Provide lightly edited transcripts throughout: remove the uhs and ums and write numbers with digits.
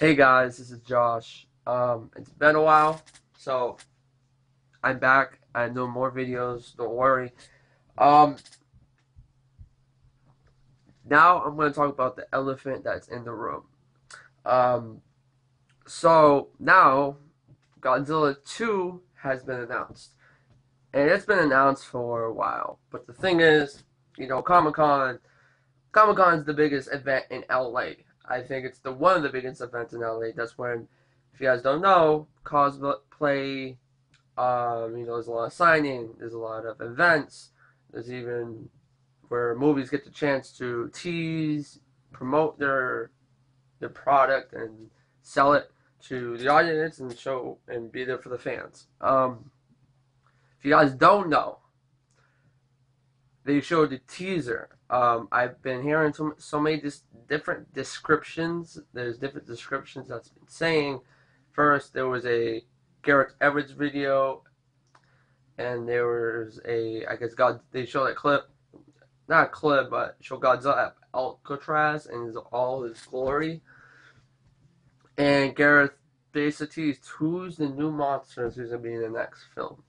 Hey guys, this is Josh. It's been a while, so I'm back. I'm doing more videos. Don't worry. Um, Now I'm going to talk about the elephant that's in the room. Um, so now Godzilla 2 has been announced, and it's been announced for a while. But the thing is, Comic Con is the biggest event in LA. I think it's the one of the biggest events in LA. That's when, if you guys don't know, cosplay. There's a lot of signing. There's a lot of events. There's even where movies get the chance to tease, promote their product, and sell it to the audience and show and be there for the fans. If you guys don't know, they showed the teaser. I've been hearing so many different descriptions. There's different descriptions that's been saying. First, there was a Garrett Everett's video, and there was I guess they showed a clip, not a clip, but show Godzilla at Alcatraz in all his glory. And Gareth basically teased who's the new monsters who's gonna be in the next film.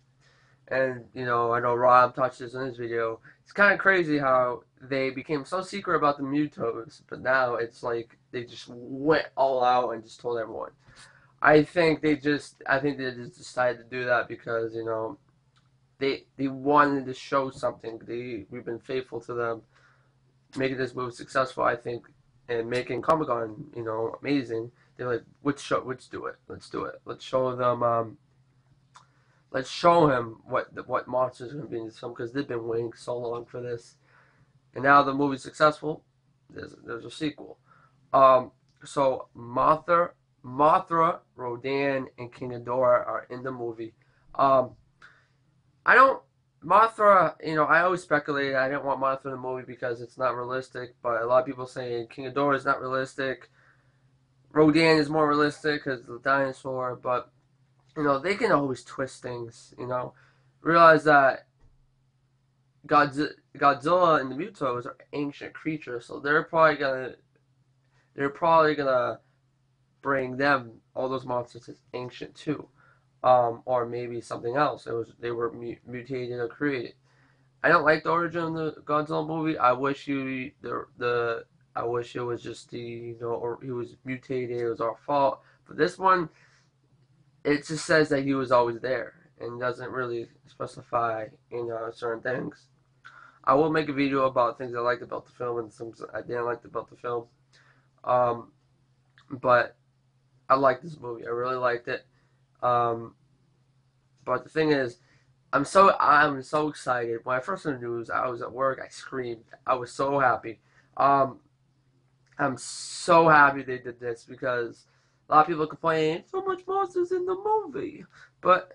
And I know Rob touched this in his video. It's kind of crazy how they became so secret about the Mutos, but now it's like they just went all out and just told everyone. I think they just decided to do that because they wanted to show something. We've been faithful to them, making this movie successful. I think, and making Comic Con amazing. They're like, let's do it, let's do it, let's show them. Let's show him what monsters are going to be in this film because they've been waiting so long for this, and now the movie's successful. There's a sequel. Um, so Mothra, Rodan, and King Ghidorah are in the movie. Um, I don't Mothra. I always speculated I didn't want Mothra in the movie because it's not realistic. But a lot of people saying King Ghidorah is not realistic. Rodan is more realistic because the dinosaur. But they can always twist things. Realize that Godzilla and the Mutos are ancient creatures, so they're probably gonna bring them all those monsters as ancient too, or maybe something else. They were mutated or created. I don't like the origin of the Godzilla movie. I wish it was just or he was mutated. It was our fault. But this one, it just says that he was always there and doesn't really specify certain things. I will make a video about things I liked about the film and some I didn't like about the film. Um, but I liked this movie. I really liked it. Um, but the thing is, I'm so excited. When I first heard the news, I was at work. I screamed. I was so happy. Um, I'm so happy they did this because a lot of people complain so much monsters in the movie. But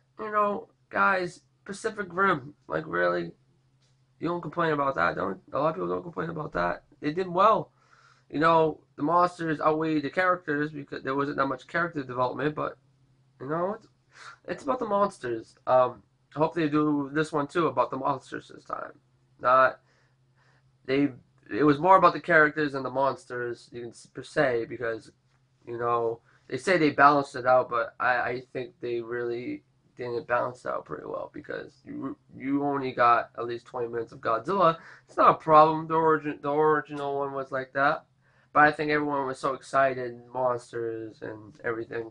guys, Pacific Rim, like really, you don't complain about that, don't? A lot of people don't complain about that. They did well. The monsters outweigh the characters because there wasn't that much character development, but it's about the monsters. I hope they do this one too about the monsters this time. Not they. It was more about the characters and the monsters, you can per se, because you know they say they balanced it out, but I think they really didn't balance it out pretty well because you only got at least 20 minutes of Godzilla. It's not a problem. The original one was like that, but I think everyone was so excited, monsters and everything.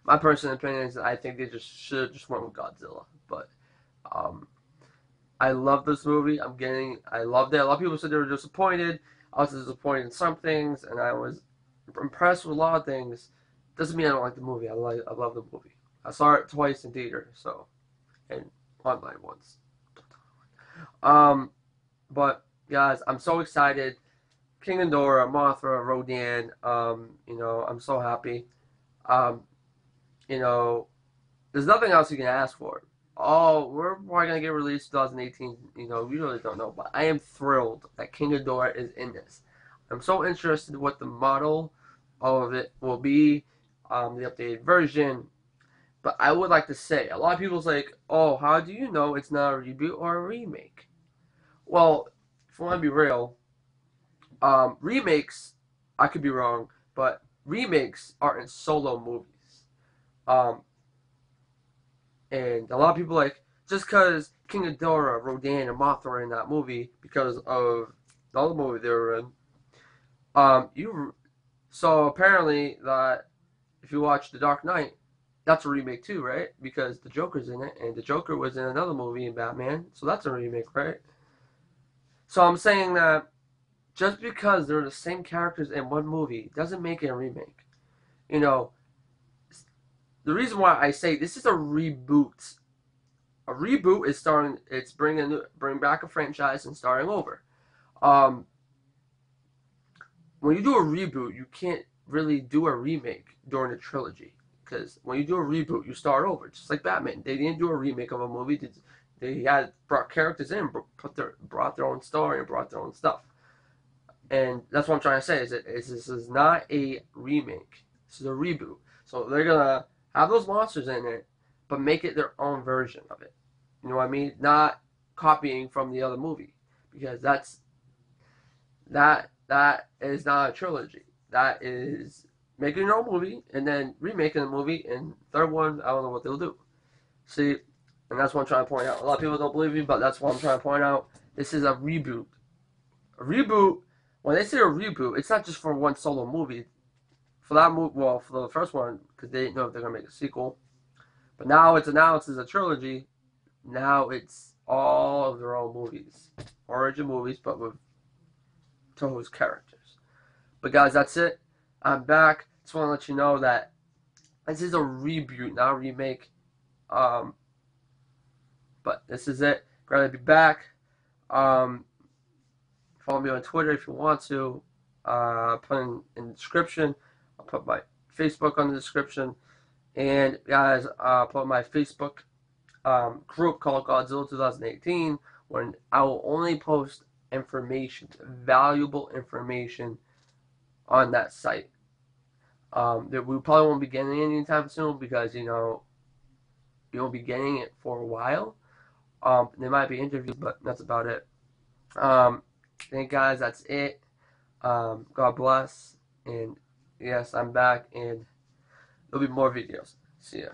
My personal opinion is I think they just should have just went with Godzilla. But um, I love this movie. I loved it. A lot of people said they were disappointed. I was disappointed in some things, and I was impressed with a lot of things. Doesn't mean I don't like the movie. I love the movie. I saw it twice in theater, so and online once. Um, but guys, I'm so excited. King Ghidorah, Mothra, Rodan. I'm so happy. Um, you know, there's nothing else you can ask for. Oh, we're probably gonna get released 2018. We really don't know, but I am thrilled that King Ghidorah is in this. I'm so interested in what the model of it will be, the updated version. But I would like to say, a lot of people's like, oh, how do you know it's not a reboot or a remake? Well, if I want to be real, remakes, I could be wrong, but remakes aren't solo movies. Um, and a lot of people like just because King Ghidorah, Rodan, and Mothra are in that movie because of the other movie they were in. You so apparently that if you watch The Dark Knight, that's a remake too, right? Because the Joker's in it, and the Joker was in another movie in Batman, so that's a remake, right? So I'm saying that just because they're the same characters in one movie doesn't make it a remake. You know, the reason why I say this is a reboot. A reboot is starting. It's bring back a franchise and starting over. Um, when you do a reboot, you can't really do a remake during a trilogy because when you do a reboot, you start over. Just like Batman, they didn't do a remake of a movie. They had brought characters in, brought their own story and brought their own stuff. And that's what I'm trying to say is this is not a remake. This is a reboot. So they're gonna have those monsters in it, but make it their own version of it. You know what I mean? Not copying from the other movie because that is not a trilogy. That is making your own movie and then remaking the movie. And third one, I don't know what they'll do. See, and that's what I'm trying to point out. A lot of people don't believe me, but that's what I'm trying to point out. This is a reboot. A reboot. When they say a reboot, it's not just for one solo movie. For that movie, well, for the first one, because they didn't know if they're gonna make a sequel. But now it's announced as a trilogy. Now it's all of their own movies, origin movies, but with Toho's characters. But guys, that's it. I'm back. Just want to let you know that this is a reboot, not a remake. Um, but this is it. Glad to be back. Um, follow me on Twitter if you want to. Put in the description. I'll put my Facebook on the description. And guys, put my Facebook group called Godzilla 2018 when I will only post information, valuable information on that site. That we probably won't be getting it anytime soon because you won't be getting it for a while. There might be interviews, but that's about it. Thank guys, that's it. God bless, and yes, I'm back, and there'll be more videos. See ya.